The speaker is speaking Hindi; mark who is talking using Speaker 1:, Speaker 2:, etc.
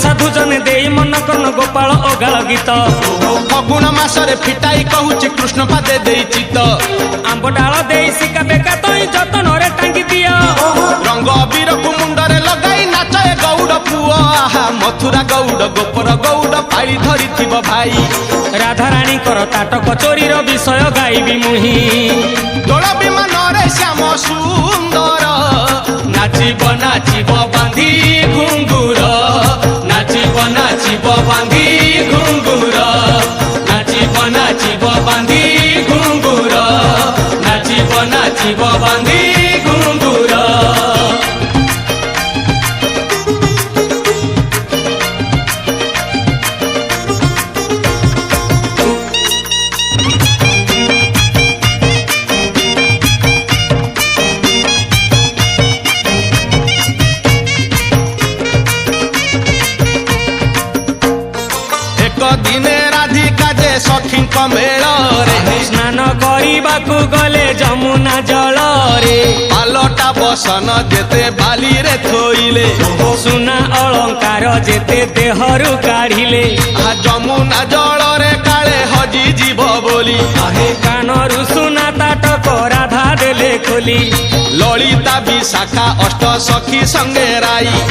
Speaker 1: साधु जने देई मन कर्ण गोपाल अगाल गीत
Speaker 2: फगुण मासरे फिटाई कहूची कृष्ण पादे देई चित
Speaker 1: आंब डाल देई सिका बेका तई जतन रे टांगी दियो
Speaker 2: रंग अबीर को मुंडरे लगाई नाचे गौड़ पुआ आहा मथुरा गौड़ गोपर गौड़ पाई धरी थिब भाई
Speaker 1: राधा रानी कर ताटक चोरीर विषय गाइबी मुही
Speaker 2: दोल विमान रे श्याम सुंदर नाचिब नाचिब बांधी घुंगुर नाचिब नाचिब बांधी घुंगुर नाचिब नाचिब बांधी घुंगुर नाचिब नाचिब बांधी घुंगुर दिने राधिका जे सखी मेल रे
Speaker 1: स्नान करने गले जमुना जल रे
Speaker 2: पालटा बसन जेते बाली रे थोइले
Speaker 1: सुना अलंकार जेते देहरु काढ़िले
Speaker 2: जमुना जल रे काले हजी जीव बोली
Speaker 1: कानरु सुना ताटक राधा देले खोली
Speaker 2: ललिता विशाखा अष्ट सखी संगे राई।